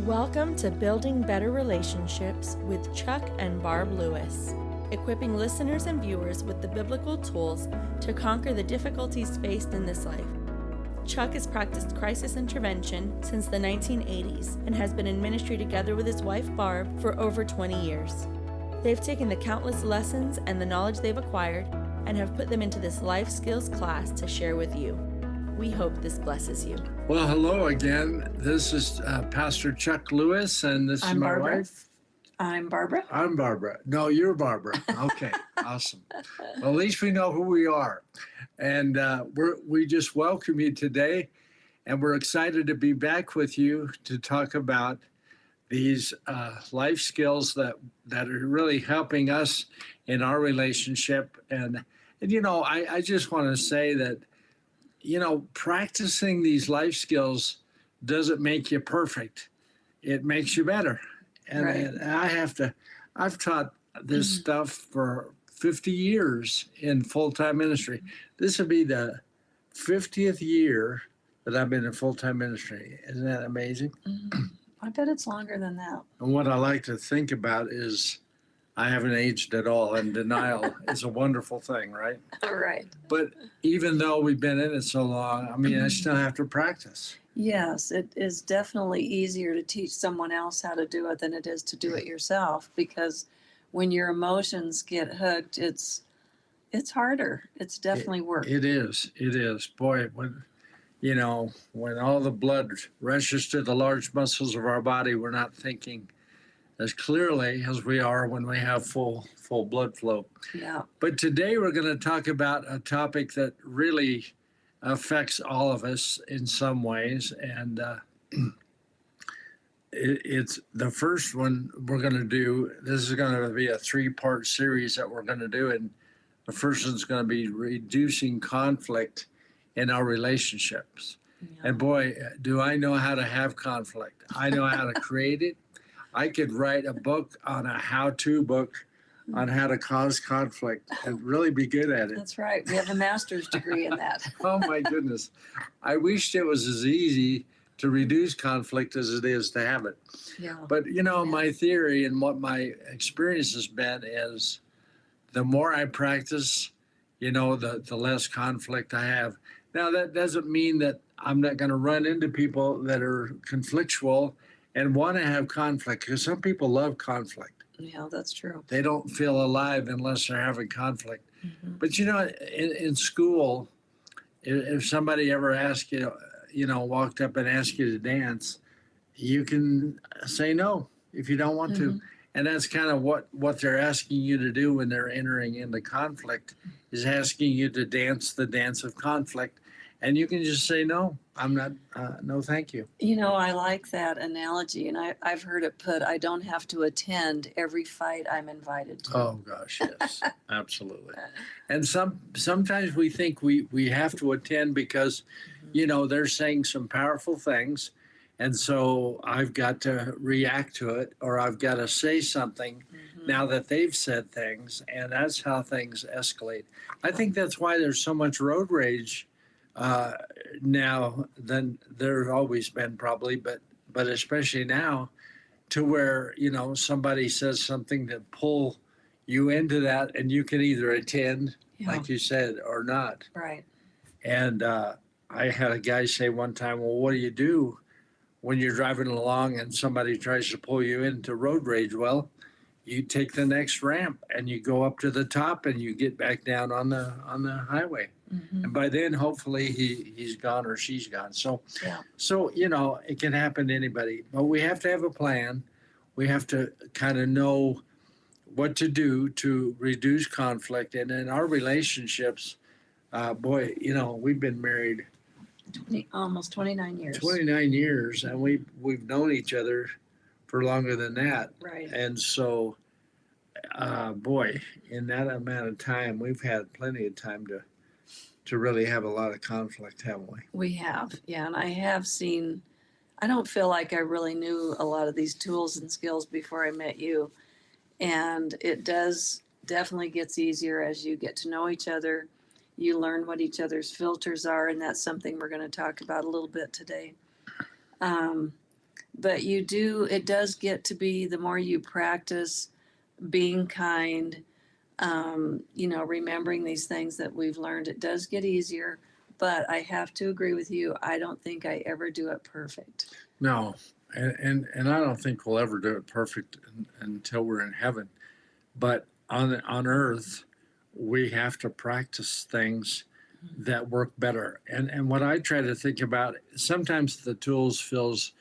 Welcome to Building Better Relationships with Chuck and Barb Lewis, equipping listeners and viewers with the biblical tools to conquer the difficulties faced in this life. Chuck has practiced crisis intervention since the 1980s and has been in ministry together with his wife Barb for over 20 years. They've taken the countless lessons and the knowledge they've acquired and have put them into this life skills class to share with you. We hope this blesses you. Well, hello again. This is Pastor Chuck Lewis, and this is my Barbara. wife. I'm Barbara. I'm Barbara. No, you're Barbara. Okay, awesome. Well, at least we know who we are. And we just welcome you today, and we're excited to be back with you to talk about these life skills that are really helping us in our relationship. And you know, I just want to say that, you know, practicing these life skills doesn't make you perfect. It makes you better. And, Right. and I've taught this stuff for 50 years in full-time ministry. This will be the 50th year that I've been in full-time ministry. Isn't that amazing? I bet it's longer than that. And what I like to think about is I haven't aged at all, and denial is a wonderful thing, right? Right. But even though we've been in it so long, I mean, I still have to practice. Yes, it is definitely easier to teach someone else how to do it than it is to do it yourself, because when your emotions get hooked, it's harder. It's definitely work. It is. Boy, when all the blood rushes to the large muscles of our body, we're not thinking as clearly as we are when we have full blood flow. Yeah. But today we're going to talk about a topic that really affects all of us in some ways. And it's the first one we're going to do. This is going to be a 3-part series that we're going to do. And the first one's going to be reducing conflict in our relationships. Yeah. And boy, do I know how to have conflict. I know how to create it. I could write a book on a how-to book on how to cause conflict and really be good at it. That's right. We have a master's degree in that. Oh my goodness. I wished it was as easy to reduce conflict as it is to have it. Yeah. But you know, my theory and what my experience has been is the more I practice, you know, the less conflict I have. Now, that doesn't mean that I'm not going to run into people that are conflictual and want to have conflict, because some people love conflict. Yeah, that's true. They don't feel alive unless they're having conflict. Mm-hmm. But you know, in school, if somebody ever asked you, walked up and asked you to dance, you can say no if you don't want to. And that's kind of what they're asking you to do when they're entering into conflict, is asking you to dance the dance of conflict. And you can just say, no, I'm not, no, thank you. You know, I like that analogy, and I've heard it put, I don't have to attend every fight I'm invited to. Oh, gosh, yes, absolutely. And sometimes we think we have to attend because, you know, they're saying some powerful things, and so I've got to react to it, or I've got to say something now that they've said things, and that's how things escalate. I think that's why there's so much road rage now than there's always been, probably, but especially now, to where, you know, somebody says something to pull you into that, and you can either attend, like you said, or not. Right. And I had a guy say one time, well, what do you do when you're driving along and somebody tries to pull you into road rage? Well, you take the next ramp and you go up to the top and you get back down on the highway. And by then, hopefully, he's gone or she's gone. So, you know, it can happen to anybody. But we have to have a plan. We have to kind of know what to do to reduce conflict. And in our relationships, boy, you know, we've been married almost 29 years. 29 years, and we've known each other for longer than that. Right. And so, boy, in that amount of time, we've had plenty of time to really have a lot of conflict, haven't we? We have, yeah. And I have seen, I don't feel like I really knew a lot of these tools and skills before I met you. And it definitely gets easier as you get to know each other. You learn what each other's filters are, and that's something we're going to talk about a little bit today. But it does get to be, the more you practice being kind, remembering these things that we've learned, it does get easier. But I have to agree with you. I don't think I ever do it perfect. No, and I don't think we'll ever do it perfect until we're in heaven. But on earth, we have to practice things that work better. And what I try to think about, sometimes the tools feels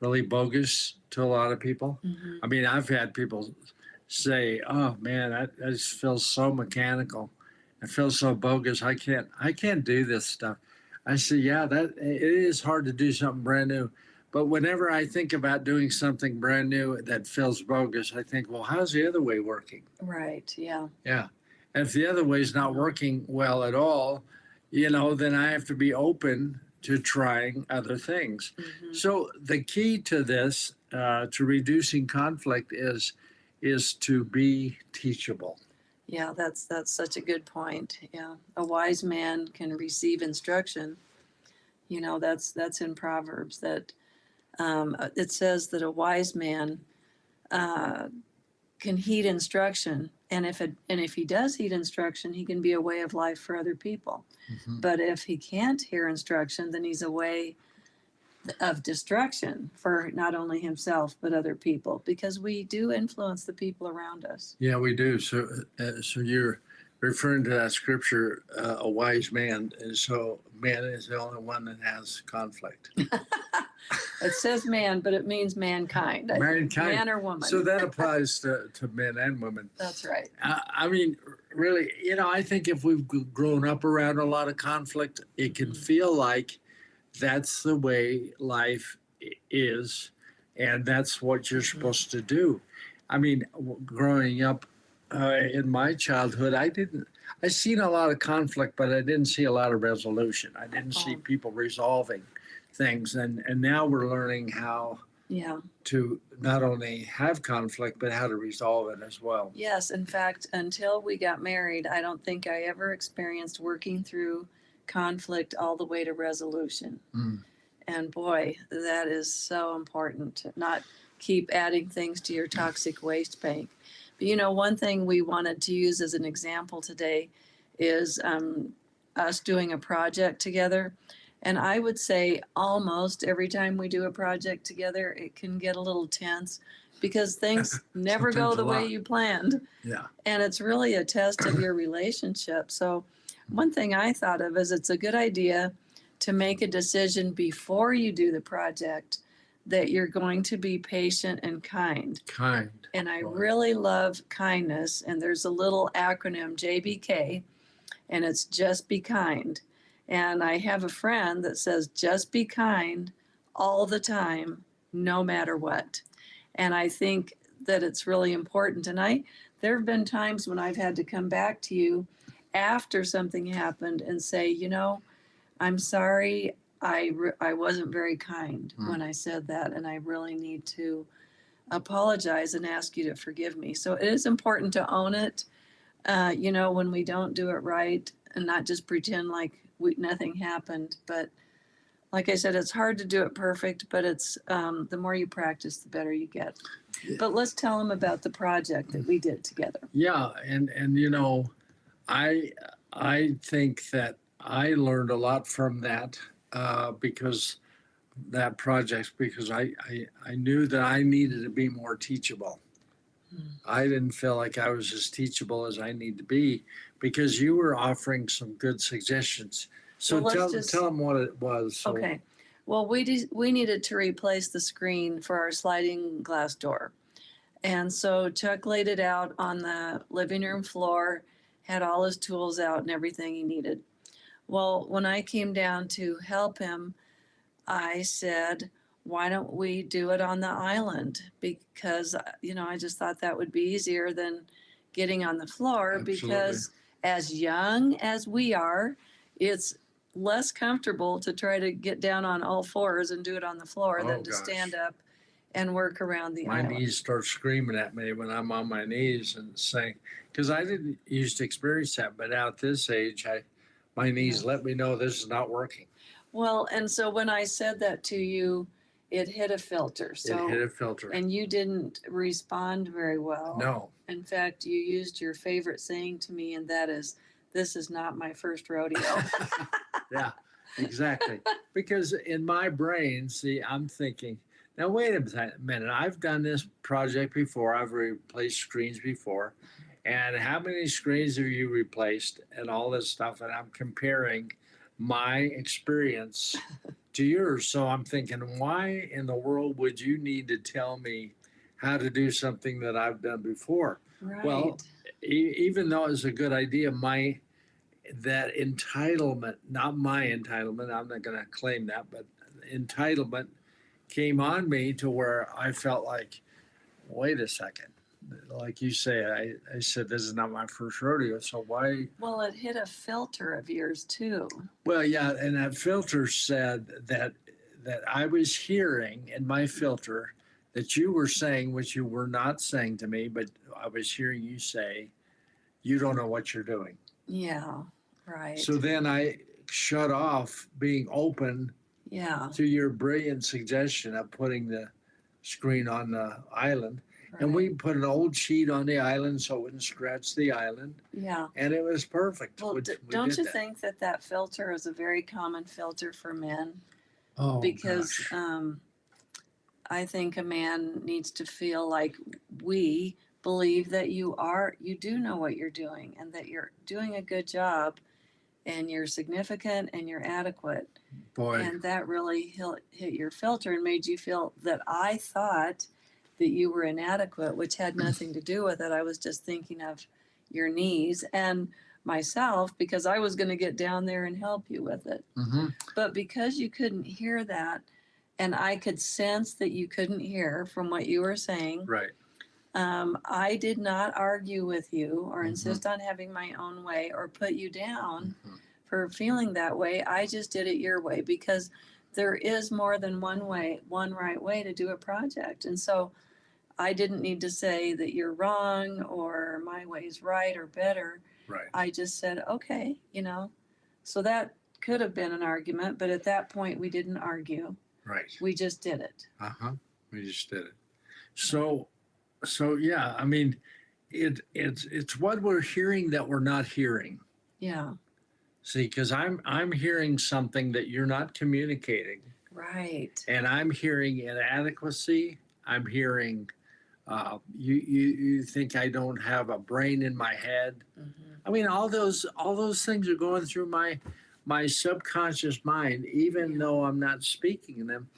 really bogus to a lot of people. Mm-hmm. I mean, I've had people say, "Oh man, that just feels so mechanical. It feels so bogus. I can't do this stuff." I say, "Yeah, that it is hard to do something brand new." But whenever I think about doing something brand new that feels bogus, I think, well, how's the other way working? Right. Yeah. Yeah. And if the other way is not working well at all, then I have to be open to trying other things. Mm-hmm. So the key to this, to reducing conflict, is to be teachable. Yeah, that's such a good point. Yeah. A wise man can receive instruction. That's in Proverbs, that it says that a wise man can heed instruction, and if he does heed instruction, he can be a way of life for other people. Mm-hmm. But if he can't hear instruction, then he's a way of destruction for not only himself but other people, because we do influence the people around us. Yeah, we do. So you're referring to that scripture, a wise man, and so man is the only one that has conflict. It says man, but it means mankind. Mankind. Man or woman. So that applies to men and women. That's right. I mean, really, I think if we've grown up around a lot of conflict, it can feel like that's the way life is, and that's what you're supposed to do. I mean, growing up in my childhood, I seen a lot of conflict, but I didn't see a lot of resolution. I didn't see people resolving things, and now we're learning how to not only have conflict, but how to resolve it as well. Yes, in fact, until we got married, I don't think I ever experienced working through conflict all the way to resolution. And boy, that is so important, to not keep adding things to your toxic waste bank. But one thing we wanted to use as an example today is us doing a project together. And I would say almost every time we do a project together, it can get a little tense because things never go the way you planned. Yeah. And it's really a test of your relationship. So one thing I thought of is it's a good idea to make a decision before you do the project that you're going to be patient and kind. And I really love kindness. And there's a little acronym, JBK, and it's just be kind. And I have a friend that says, just be kind all the time, no matter what. And I think that it's really important. And there have been times when I've had to come back to you after something happened and say, I'm sorry, I wasn't very kind when I said that, and I really need to apologize and ask you to forgive me. So it is important to own it, when we don't do it right, and not just pretend like nothing happened. But like I said, it's hard to do it perfect, but it's the more you practice, the better you get. But let's tell them about the project that we did together. Yeah, and I think that I learned a lot from that because I knew that I needed to be more teachable. I didn't feel like I was as teachable as I need to be because you were offering some good suggestions. So tell them what it was. So. Okay. Well, we needed to replace the screen for our sliding glass door. And so Chuck laid it out on the living room floor, had all his tools out and everything he needed. Well, when I came down to help him, I said, why don't we do it on the island? Because, I just thought that would be easier than getting on the floor. Absolutely. Because as young as we are, it's less comfortable to try to get down on all fours and do it on the floor than to stand up and work around the island. My knees start screaming at me when I'm on my knees and saying, because I didn't used to experience that, but now at this age, my knees let me know this is not working. Well, and so when I said that to you, it hit a filter. So, It hit a filter. and you didn't respond very well. No. In fact, you used your favorite saying to me, and that is, "This is not my first rodeo." Yeah, exactly. Because in my brain, see, I'm thinking, now wait a minute. I've done this project before. I've replaced screens before. And how many screens have you replaced and all this stuff? And I'm comparing my experience to yours. So I'm thinking, why in the world would you need to tell me how to do something that I've done before? Right. Well, even though it's a good idea, that entitlement, not my entitlement, I'm not going to claim that, but entitlement came on me to where I felt like, wait a second. Like you say, I said, this is not my first rodeo. So why? Well, it hit a filter of yours too. Well, yeah. And that filter said that I was hearing in my filter that you were saying, which you were not saying to me, but I was hearing you say, you don't know what you're doing. Yeah, right. So then I shut off being open yeah, to your brilliant suggestion of putting the screen on the island. right. And we put an old sheet on the island so it wouldn't scratch the island. yeah. And it was perfect. Well, We don't did you that. think that filter is a very common filter for men? Oh, Because gosh. I think a man needs to feel like we believe that you do know what you're doing and that you're doing a good job and you're significant and you're adequate. Boy, And that really hit your filter and made you feel that I thought that you were inadequate, which had nothing to do with it. I was just thinking of your knees and myself because I was going to get down there and help you with it. mm-hmm. But because you couldn't hear that, and I could sense that you couldn't hear from what you were saying, Right. I did not argue with you or Mhm. insist on having my own way or put you down Mhm. for feeling that way. I just did it your way because there is more than one way, one right way to do a project. And so I didn't need to say that you're wrong or my way's right or better. Right. I just said, okay, So that could have been an argument, but at that point we didn't argue. Right. We just did it. Uh-huh. We just did it. So yeah, I mean, it's what we're hearing that we're not hearing. Yeah. See, because I'm hearing something that you're not communicating. Right. And I'm hearing inadequacy. I'm hearing you think I don't have a brain in my head. Mm-hmm. I mean, all those things are going through my subconscious mind, even though I'm not speaking them.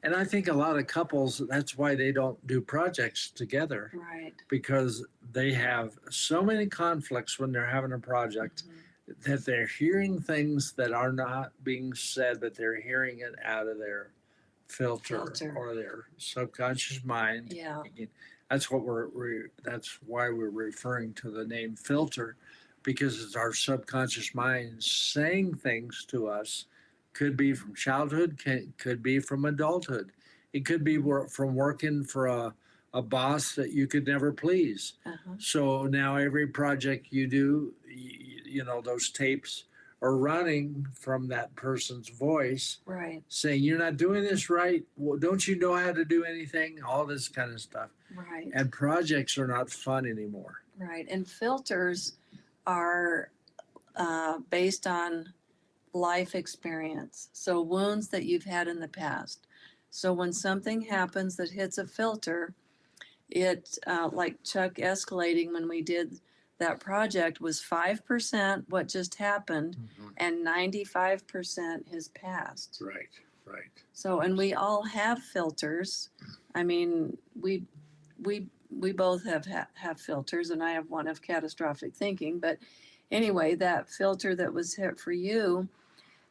And I think a lot of couples, that's why they don't do projects together, Right. because they have so many conflicts when they're having a project that they're hearing things that are not being said, but they're hearing it out of their filter. Or their subconscious mind. Yeah. That's what that's why we're referring to the name filter, because it's our subconscious mind saying things to us. Could be from childhood, could be from adulthood. It could be from working for a boss that you could never please. Uh-huh. So now every project you do, those tapes are running from that person's voice, Right. saying, you're not doing this right. Well, don't you know how to do anything? All this kind of stuff. Right. And projects are not fun anymore. Right. And filters are based on life experience. So wounds that you've had in the past. So when something happens that hits a filter, it like Chuck escalating when we did that project was 5% what just happened and 95% his past. Right. So, and we all have filters. I mean, we both have filters, and I have one of catastrophic thinking. But anyway, that filter that was hit for you,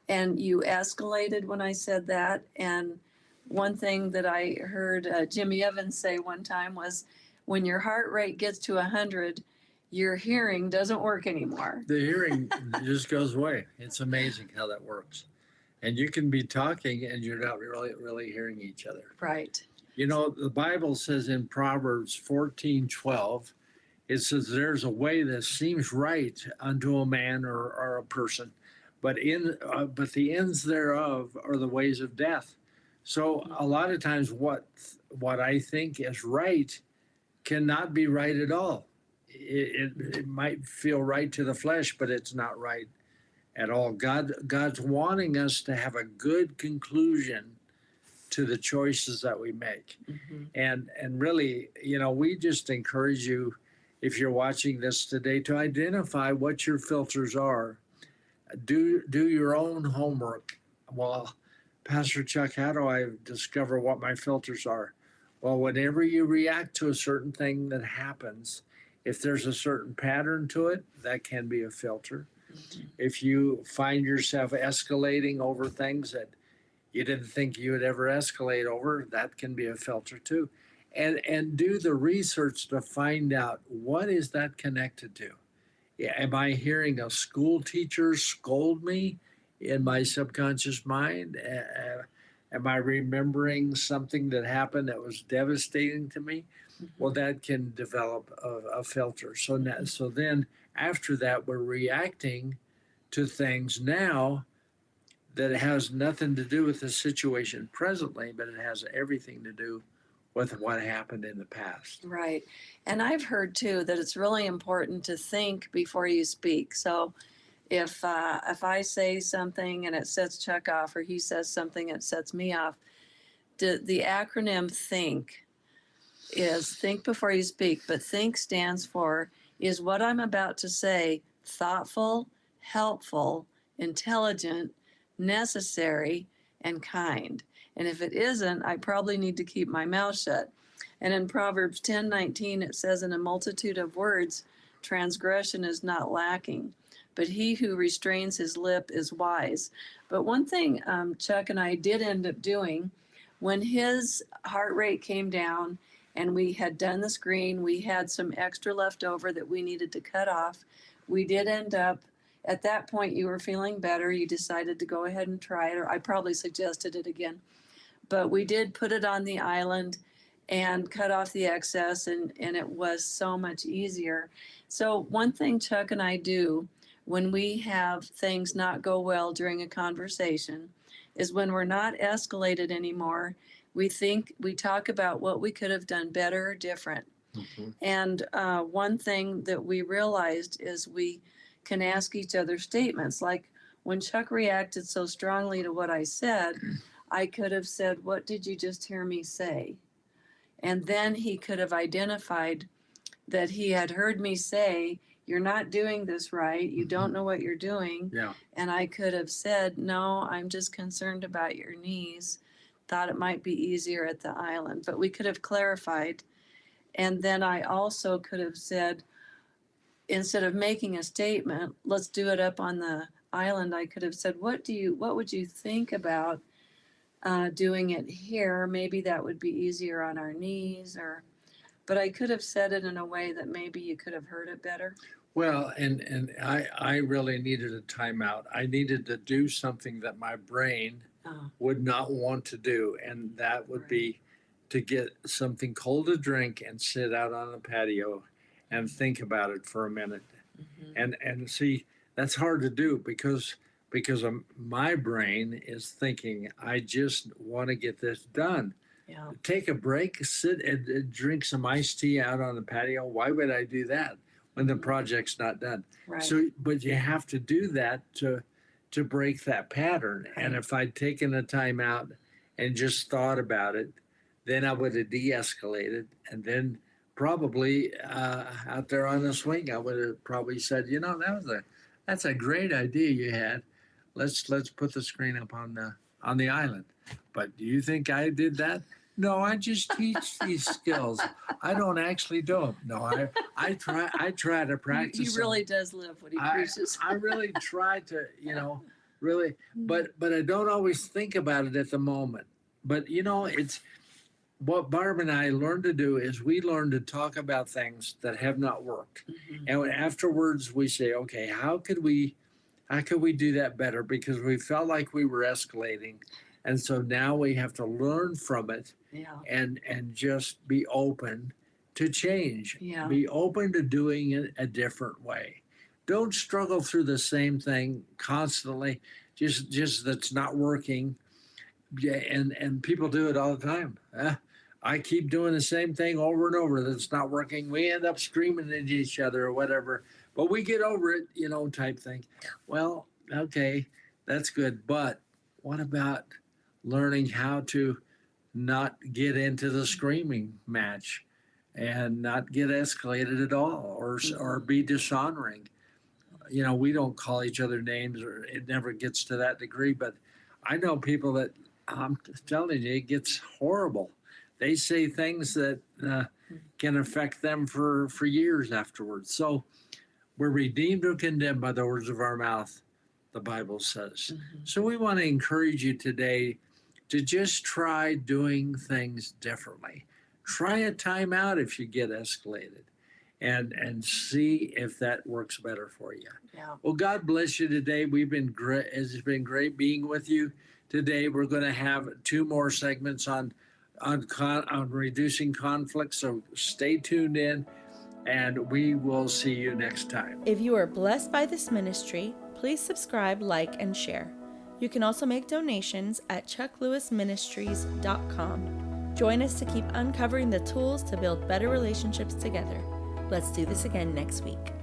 and you escalated when I said that. And one thing that I heard Jimmy Evans say one time was, when your heart rate gets to 100, your hearing doesn't work anymore. The hearing just goes away. It's amazing how that works. And you can be talking and you're not really hearing each other. Right. The Bible says in Proverbs 14:12, it says there's a way that seems right unto a man or a person, but the ends thereof are the ways of death. So a lot of times what I think is right cannot be right at all. It might feel right to the flesh, but it's not right at all. God's wanting us to have a good conclusion to the choices that we make. Mhm. And really, we just encourage you, if you're watching this today, to identify what your filters are. Do your own homework. Well, Pastor Chuck, how do I discover what my filters are? Well, whenever you react to a certain thing that happens, if there's a certain pattern to it, that can be a filter. Mhm. If you find yourself escalating over things that you didn't think you would ever escalate over, that can be a filter too. And do the research to find out, what is that connected to? Yeah, am I hearing a school teacher scold me in my subconscious mind? Am I remembering something that happened that was devastating to me? Well, that can develop a filter. So then after that, we're reacting to things now that has nothing to do with the situation presently, but it has everything to do with what happened in the past. Right. And I've heard too that it's really important to think before you speak. So if I say something and it sets Chuck off, or he says something and it sets me off, the acronym THINK is think before you speak, but THINK stands for, is what I'm about to say thoughtful, helpful, intelligent, necessary, and kind? And if it isn't, I probably need to keep my mouth shut. And in Proverbs 10:19, it says, in a multitude of words, transgression is not lacking, but he who restrains his lip is wise. But one thing Chuck and I did end up doing, when his heart rate came down and we had done the screen, we had some extra left over that we needed to cut off. We did end up, at that point, you were feeling better. You decided to go ahead and try it, or I probably suggested it again. But we did put it on the island and cut off the excess, and it was so much easier. So one thing Chuck and I do when we have things not go well during a conversation is, when we're not escalated anymore, we talk about what we could have done better or different. Mm-hmm. And one thing that we realized is we can ask each other statements. Like when Chuck reacted so strongly to what I said, I could have said, what did you just hear me say? And then he could have identified that he had heard me say, you're not doing this right. You don't know what you're doing. Yeah. And I could have said, no, I'm just concerned about your knees. Thought it might be easier at the island. But we could have clarified. And then I also could have said, instead of making a statement, let's do it up on the island, I could have said, what would you think about doing it here? Maybe that would be easier on our knees, but I could have said it in a way that maybe you could have heard it better. Well, and I really needed a timeout. I needed to do something that my brain would not want to do, and that would be to get something cold to drink and sit out on the patio and think about it for a minute. Mm-hmm. And see, that's hard to do because my brain is thinking, I just want to get this done. Yeah. Take a break, sit and drink some iced tea out on the patio. Why would I do that when the project's not done? Right. So, but you have to do that to break that pattern. Right. And if I'd taken the time out and just thought about it, then I would have de-escalated, and then probably out there on the swing, I would have probably said, that's a great idea you had. Let's put the screen up on the island. But do you think I did that? No, I just teach these skills. I don't actually do them. No, I try to practice. He really does live what he preaches. I really try to, really, but I don't always think about it at the moment. But it's what Barb and I learned to do is we learn to talk about things that have not worked. Mm-hmm. And afterwards we say, okay, how could we do that better? Because we felt like we were escalating. And so now we have to learn from it. Yeah. And just be open to change. Yeah. Be open to doing it a different way. Don't struggle through the same thing constantly, just that's not working. Yeah, and people do it all the time. I keep doing the same thing over and over. That's not working. We end up screaming at each other or whatever, but we get over it, type thing. Well, okay, that's good. But what about learning how to not get into the screaming match and not get escalated at all, or be dishonoring? We don't call each other names, or it never gets to that degree. But I know people that, I'm telling you, it gets horrible. They say things that can affect them for years afterwards. So we're redeemed or condemned by the words of our mouth, the Bible says. So we want to encourage you today to just try doing things differently. Try a timeout if you get escalated, and see if that works better for you. Yeah. Well, God bless you today. We've been great. It's been great being with you today. We're going to have 2 more segments on reducing conflict. So stay tuned in, and we will see you next time. If you are blessed by this ministry, please subscribe, like, and share. You can also make donations at chucklewisministries.com. Join us to keep uncovering the tools to build better relationships together. Let's do this again next week.